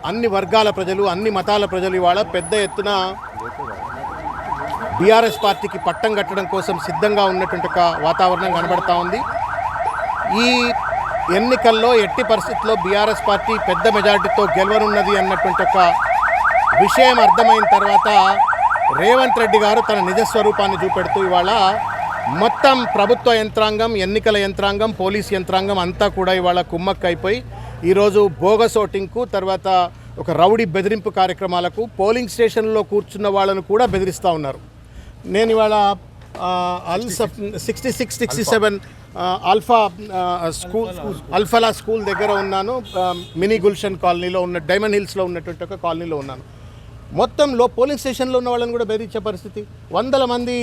అన్ని వర్గాల ప్రజలు, అన్ని మతాల ప్రజలు ఇవాళ పెద్ద ఎత్తున బీఆర్ఎస్ పార్టీకి పట్టం కట్టడం కోసం సిద్ధంగా ఉన్నటువంటి ఒక వాతావరణం కనబడతా ఉంది. ఈ ఎన్నికల్లో ఎట్టి పరిస్థితుల్లో బీఆర్ఎస్ పార్టీ పెద్ద మెజార్టీతో గెలవనున్నది అన్నటువంటి ఒక విషయం అర్థమైన తర్వాత రేవంత్ రెడ్డి గారు తన నిజస్వరూపాన్ని చూపెడుతూ ఇవాళ మొత్తం ప్రభుత్వ యంత్రాంగం, ఎన్నికల యంత్రాంగం, పోలీస్ యంత్రాంగం అంతా కూడా ఇవాళ కుమ్మక్కైపోయి ఈరోజు బోగస్ ఓటింగ్కు, తర్వాత ఒక రౌడీ బెదిరింపు కార్యక్రమాలకు పోలింగ్ స్టేషన్లో కూర్చున్న వాళ్ళను కూడా బెదిరిస్తూ ఉన్నారు. నేను ఇవాళ 66-67 అల్ఫలా స్కూల్ దగ్గర ఉన్నాను. మినీ గుల్షన్ కాలనీలో ఉన్న, డైమండ్ హిల్స్లో ఉన్నటువంటి ఒక కాలనీలో ఉన్నాను. మొత్తంలో పోలింగ్ స్టేషన్లో ఉన్న వాళ్ళని కూడా బెదిరించే పరిస్థితి. వందల మంది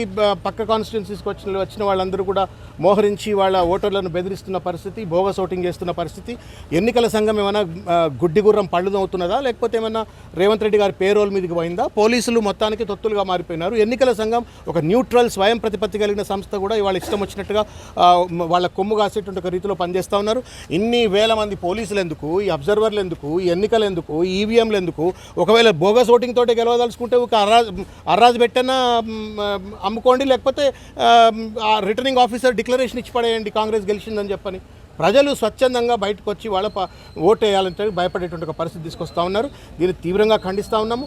పక్క కాన్స్టిట్యున్సీస్కి వచ్చిన వాళ్ళందరూ కూడా మోహరించి వాళ్ళ ఓటర్లను బెదిరిస్తున్న పరిస్థితి, బోగస్ ఓటింగ్ చేస్తున్న పరిస్థితి. ఎన్నికల సంఘం ఏమైనా గుడ్డిగుర్రం పళ్ళుదవుతున్నదా, లేకపోతే ఏమైనా రేవంత్ రెడ్డి గారి పేరోల్ మీదకి పోయిందా? పోలీసులు మొత్తానికి తొత్తులుగా మారిపోయినారు. ఎన్నికల సంఘం ఒక న్యూట్రల్, స్వయం ప్రతిపత్తి కలిగిన సంస్థ కూడా ఇవాళ ఇష్టం వచ్చినట్టుగా వాళ్ళ కొమ్ము కాసేటువంటి ఒక రీతిలో పనిచేస్తూ ఉన్నారు. ఇన్ని వేల మంది పోలీసులు ఎందుకు, ఈ అబ్జర్వర్లు ఎందుకు, ఈ ఎన్నికలు ఎందుకు, ఈవీఎంలు ఎందుకు? ఒకవేళ బోగస్ ఓటింగ్ తోటి గెలవదలుచుకుంటే ఒక అర్రాజు పెట్టన అమ్ముకోండి, లేకపోతే రిటర్నింగ్ ఆఫీసర్ డిక్లరేషన్ ఇచ్చి పడేయండి కాంగ్రెస్ గెలిచిందని చెప్పని. ప్రజలు స్వచ్ఛందంగా బయటకు వచ్చి వాళ్ళ ఓటు వేయాలంటే భయపడేటువంటి ఒక పరిస్థితి తీసుకొస్తూ ఉన్నారు. దీన్ని తీవ్రంగా ఖండిస్తూ ఉన్నాము.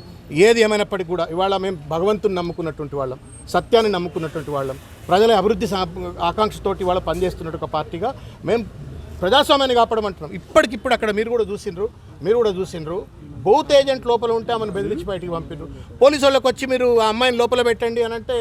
ఏది ఏమైనప్పటికీ కూడా ఇవాళ మేము భగవంతుని నమ్ముకున్నటువంటి వాళ్ళం, సత్యాన్ని నమ్ముకున్నటువంటి వాళ్ళం, ప్రజల అభివృద్ధి ఆకాంక్షతోటి వాళ్ళ పనిచేస్తున్నట్టు ఒక పార్టీగా మేము ప్రజాస్వామ్యాన్ని కాపాడమంటున్నాం. ఇప్పటికిప్పుడు అక్కడ మీరు కూడా చూసిండ్రు బూత్ ఏజెంట్ లోపల ఉంటే ఆమెను బెదిరించి బయటికి పంపిండ్రు. పోలీసు వాళ్ళకి వచ్చి మీరు ఆ అమ్మాయిని లోపల పెట్టండి అని అంటే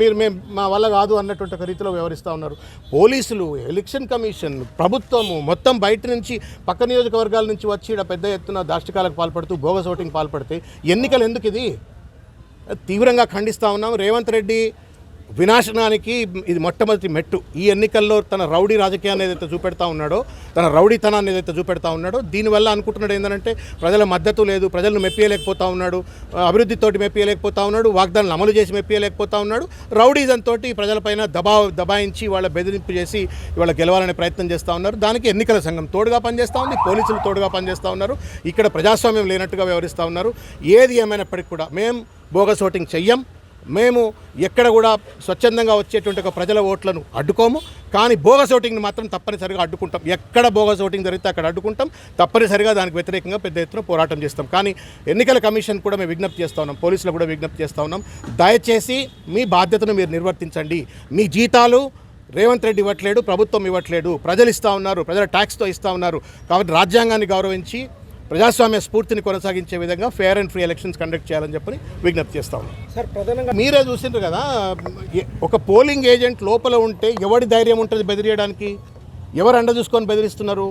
మేము మా వల్ల కాదు అన్నటువంటి ఒక రీతిలో వ్యవహరిస్తూ ఉన్నారు. పోలీసులు, ఎలక్షన్ కమిషన్, ప్రభుత్వము మొత్తం బయట నుంచి, పక్క నియోజకవర్గాల నుంచి వచ్చి ఇక్కడ పెద్ద ఎత్తున దాష్టికాలకు పాల్పడుతూ బోగస్ ఓటింగ్ పాల్పడితే ఎన్నికలు ఎందుకు? ఇది తీవ్రంగా ఖండిస్తూ ఉన్నాం. రేవంత్ రెడ్డి వినాశనానికి ఇది మొట్టమొదటి మెట్టు. ఈ ఎన్నికల్లో తన రౌడీ రాజకీయాన్ని ఏదైతే చూపెడతా ఉన్నాడో, తన రౌడీతనాన్ని ఏదైతే చూపెడతా ఉన్నాడో, దీనివల్ల అనుకుంటున్నాడు ఏంటంటే ప్రజల మద్దతు లేదు, ప్రజలను మెప్పియలేకపోతా ఉన్నాడు, అభివృద్ధితోటి మెప్పియలేకపోతా ఉన్నాడు, వాగ్దానాలు అమలు చేసి మెప్పియలేకపోతా ఉన్నాడు. రౌడీజంతో ప్రజలపైన దబాయించి వాళ్ళ బెదిరింపు చేసి ఇవాళ గెలవాలనే ప్రయత్నం చేస్తూ ఉన్నారు. దానికి ఎన్నికల సంఘం తోడుగా పనిచేస్తూ ఉంది, పోలీసులు తోడుగా పనిచేస్తూ ఉన్నారు. ఇక్కడ ప్రజాస్వామ్యం లేనట్టుగా వ్యవహరిస్తూ ఉన్నారు. ఏది ఏమైనప్పటికీ కూడా మేము బోగస్ ఓటింగ్ చెయ్యం. మేము ఎక్కడ కూడా స్వచ్ఛందంగా వచ్చేటువంటి ఒక ప్రజల ఓట్లను అడ్డుకోము. కానీ బోగస్ ఓటింగ్ని మాత్రం తప్పనిసరిగా అడ్డుకుంటాం. ఎక్కడ బోగస్ ఓటింగ్ జరిగితే అక్కడ అడ్డుకుంటాం. తప్పనిసరిగా దానికి వ్యతిరేకంగా పెద్ద ఎత్తున పోరాటం చేస్తాం. కానీ ఎన్నికల కమిషన్ కూడా మేము విజ్ఞప్తి చేస్తూ ఉన్నాం, పోలీసులు కూడా విజ్ఞప్తి చేస్తూ ఉన్నాం, దయచేసి మీ బాధ్యతను మీరు నిర్వర్తించండి. మీ జీతాలు రేవంత్ రెడ్డి ఇవ్వట్లేడు, ప్రభుత్వం ఇవ్వట్లేదు, ప్రజలు ఇస్తూ ఉన్నారు, ప్రజల ట్యాక్స్తో ఇస్తూ ఉన్నారు. కాబట్టి రాజ్యాంగాన్ని గౌరవించి ప్రజాస్వామ్య స్ఫూర్తిని కొనసాగించే విధంగా fair and free elections conduct చేయాలని చెప్పని విజ్ఞప్తి చేస్తాం. సార్, ప్రధానంగా మీరే చూసిండ్రు కదా, ఒక పోలింగ్ ఏజెంట్ లోపల ఉంటే ఎవడి ధైర్యం ఉంటుంది బెదిరియడానికి? ఎవరు అండ చూసుకొని బెదిరిస్తున్నారు?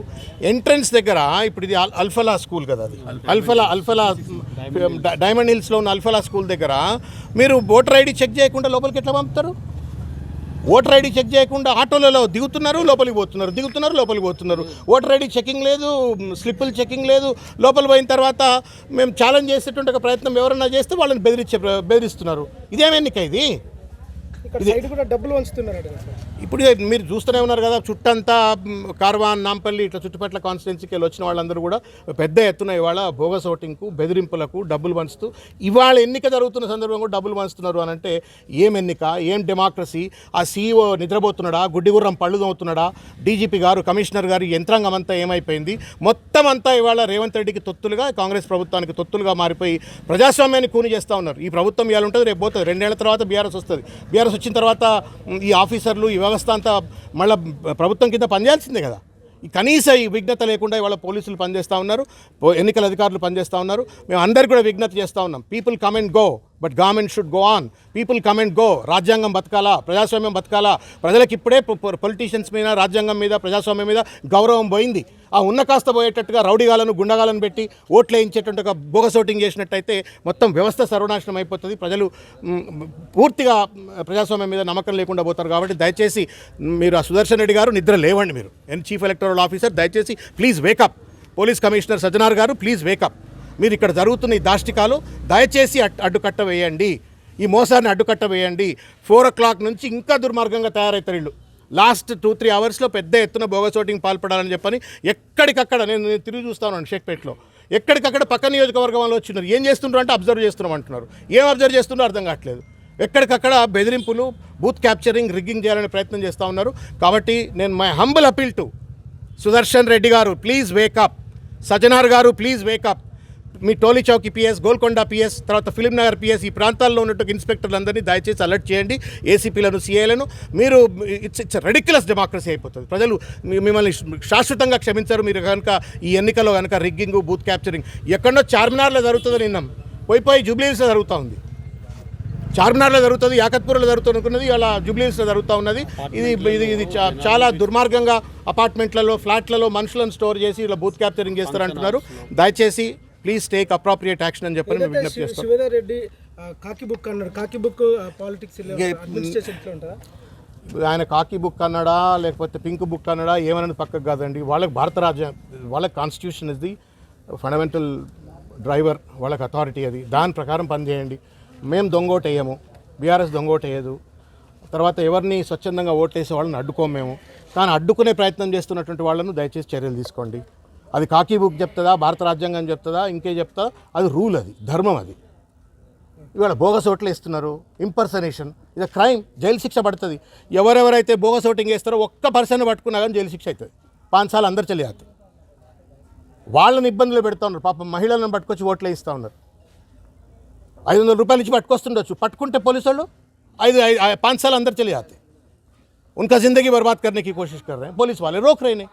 ఎంట్రన్స్ దగ్గర ఇప్పుడు ఇది అల్ఫలా స్కూల్ కదా, అది అల్ఫలా డైమండ్ హిల్స్లో ఉన్న అల్ఫలా స్కూల్ దగ్గర మీరు ఓటర్ ఐడి చెక్ చేయకుండా లోపలికి ఎట్లా పంపుతారు? ఓటర్ ఐడి చెక్ చేయకుండా ఆటోలలో దిగుతున్నారు, లోపలికి పోతున్నారు. ఓటర్ ఐడి చెకింగ్ లేదు, స్లిప్పులు చెకింగ్ లేదు. లోపల పోయిన తర్వాత మేము ఛాలెంజ్ చేసేటువంటి ఒక ప్రయత్నం ఎవరన్నా చేస్తే వాళ్ళని బెదిరిస్తున్నారు. ఇదేం ఎన్నిక ఇది? కూడా డబ్బులు వంచుతున్నారు. ఇప్పుడు మీరు చూస్తూనే ఉన్నారు కదా, చుట్టంతా కార్వాన్, నాంపల్లి ఇట్లా చుట్టుపక్కల కాన్స్టిట్యున్సీకి వెళ్ళి వచ్చిన వాళ్ళందరూ కూడా పెద్ద ఎత్తున ఇవాళ బోగస్ ఓటింగ్కు, బెదిరింపులకు డబ్బులు పంచుతూ ఇవాళ ఎన్నిక జరుగుతున్న సందర్భంగా కూడా డబ్బులు పంచుతున్నారు అని అంటే ఏం ఎన్నిక, ఏం డెమోక్రసీ? ఆ సీఈఓ నిద్రపోతున్నాడా, గుడ్డిగుర్రం పళ్ళు తోముతున్నాడా? డీజీపీ గారు, కమిషనర్ గారు, యంత్రాంగం అంతా ఏమైపోయింది? మొత్తం అంతా ఇవాళ రేవంత్ రెడ్డికి తొత్తులుగా, కాంగ్రెస్ ప్రభుత్వానికి తొత్తులుగా మారిపోయి ప్రజాస్వామ్యాన్ని కూని చేస్తూ ఉన్నారు. ఈ ప్రభుత్వం ఇవాళ ఉంటుంది, రేపు పోతుంది. 2 ఏళ్ల తర్వాత బీఆర్ఎస్ వస్తుంది. బీఆర్ఎస్ వచ్చిన తర్వాత ఈ ఆఫీసర్లు, ఈ వ్యవస్థ అంతా మళ్ళీ ప్రభుత్వం కింద పనిచేయాల్సిందే కదా. ఈ కనీస ఈ విఘ్నత లేకుండా ఇవాళ పోలీసులు పనిచేస్తూ ఉన్నారు, ఎన్నికల అధికారులు పనిచేస్తూ ఉన్నారు. మేము అందరికీ కూడా విజ్ఞప్తి చేస్తూ ఉన్నాం, people come and go but government should go on. People come and go. రాజ్యాంగం బతకాలా, ప్రజాస్వామ్యం బతకాలా. ప్రజలకు ఇప్పుడే పొలిటీషియన్స్ మీద, రాజ్యాంగం మీద, ప్రజాస్వామ్యం మీద గౌరవం పోయింది. ఆ ఉన్న కాస్త పోయేటట్టుగా రౌడీగాలను, గుండగాలను పెట్టి ఓట్లు వేయించేటువంటి ఒక బోగస్ ఓటింగ్ చేసినట్టయితే మొత్తం వ్యవస్థ సర్వనాశనం అయిపోతుంది. ప్రజలు పూర్తిగా ప్రజాస్వామ్యం మీద నమ్మకం లేకుండా పోతారు. కాబట్టి దయచేసి మీరు ఆ సుదర్శన్ రెడ్డి గారు నిద్ర లేవండి. మీరు చీఫ్ ఎలక్టరల్ ఆఫీసర్, దయచేసి please wake up. Police commissioner Sajjanar గారు ప్లీజ్ వేకప్. మీరు ఇక్కడ జరుగుతున్న ఈ దాష్టికాలు దయచేసి అడ్డుకట్ట వేయండి. ఈ మోసాన్ని అడ్డుకట్ట వేయండి. 4 o'clock నుంచి ఇంకా దుర్మార్గంగా తయారవుతారు వీళ్ళు. లాస్ట్ 2-3 అవర్స్లో పెద్ద ఎత్తున బోగస్ ఓటింగ్ పాల్పడాలని చెప్పని ఎక్కడికక్కడ నేను తిరిగి చూస్తాను షేక్పేట్లో. ఎక్కడికక్కడ పక్క నియోజకవర్గంలో వచ్చినారు. ఏం చేస్తున్నారు అంటే అబ్జర్వ్ చేస్తున్నాం అంటున్నారు. ఏం అబ్జర్వ్ చేస్తున్నారో అర్థం కావట్లేదు. ఎక్కడికక్కడ బెదిరింపులు, బూత్ క్యాప్చరింగ్, రిగ్గింగ్ చేయాలనే ప్రయత్నం చేస్తూ ఉన్నారు. కాబట్టి నేను my humble appeal to Sudarshan Reddy గారు, ప్లీజ్ వేకప్. సజ్జనార్ గారు, ప్లీజ్ వేకప్. మీ టోలీ చౌకీ పిఎస్, గోల్కొండ పిఎస్, తర్వాత ఫిలిం నగర్ పిఎస్, ఈ ప్రాంతాల్లో ఉన్నట్టు ఇన్స్పెక్టర్లందరినీ దయచేసి అలర్ట్ చేయండి. ఏసీపీలను, సిఐలను. మీరు ఇట్స్ రెడిక్యులస్ డెమోక్రసీ అయిపోతుంది. ప్రజలు మిమ్మల్ని శాశ్వతంగా క్షమించరు మీరు కనుక ఈ ఎన్నికల్లో కనుక రిగ్గింగ్, బూత్ క్యాప్చరింగ్. ఎక్కడో చార్మినార్లో జరుగుతుందని విన్నాం, పోయి జూబ్లీహిల్స్లో జరుగుతూ ఉంది. చార్మినార్లో జరుగుతుంది, యాకత్పూర్లో జరుగుతుంది అనుకున్నది అలా జూబ్లీహిల్స్లో జరుగుతూ ఉన్నది. ఇది చాలా దుర్మార్గంగా అపార్ట్మెంట్లలో, ఫ్లాట్లలో మనుషులను స్టోర్ చేసి ఇలా బూత్ క్యాప్చరింగ్ చేస్తారంటున్నారు. దయచేసి ప్లీజ్ టేక్ అప్రాప్రియేట్ యాక్షన్ అని చెప్పని మేము విజ్ఞప్తి చేస్తాం. శివధర్ రెడ్డి కాకి బుక్ అన్నాడు. కాకి బుక్ పాలిటిక్స్ అడ్మినిస్ట్రేషన్ ఎట్లా ఉంటుందా? ఆయన కాకి బుక్ అన్నాడా లేకపోతే పింక్ బుక్ అన్నాడా ఏమన్నది పక్కకు కాదండి. వాళ్ళకి భారత రాజ్యం, వాళ్ళకి constitution is the fundamental driver, వాళ్ళకి అథారిటీ అది. దాని ప్రకారం పనిచేయండి. మేము దొంగోటు వేయము, బీఆర్ఎస్ దొంగోటు వేయదు. తర్వాత ఎవరిని స్వచ్ఛందంగా ఓట్లేసే వాళ్ళని అడ్డుకోము మేము. కానీ అడ్డుకునే ప్రయత్నం చేస్తున్నటువంటి వాళ్ళను దయచేసి చర్యలు తీసుకోండి. అది కాకి బుక్ చెప్తుందా, భారత రాజ్యాంగం చెప్తుందా, ఇంకే చెప్తా, అది రూల్, అది ధర్మం. అది ఇవాళ బోగస్ ఓట్లు వేస్తున్నారు, ఇంపర్సనేషన్, ఇది క్రైమ్, జైలు శిక్ష పడుతుంది. ఎవరెవరైతే బోగస్ ఓటింగ్ వేస్తారో ఒక్క పర్సన్ పట్టుకున్నా కానీ జైలు శిక్ష అవుతుంది. 5 సార్లు అందరు చలి అవుతుంది. వాళ్ళని ఇబ్బందులు పెడతా ఉన్నారు. పాపం మహిళలను పట్టుకొచ్చి ఓట్లు వేస్తూ ఉన్నారు. 500 రూపాయలు ఇచ్చి పట్టుకొస్తుండొచ్చు. పట్టుకుంటే పోలీసు వాళ్ళు 5 साल अंदर चले जाते, उनका ज़िंदगी बर्बाद करने की कोशिश कर रहे हैं. पुलिस वाले रोक रहे नहीं.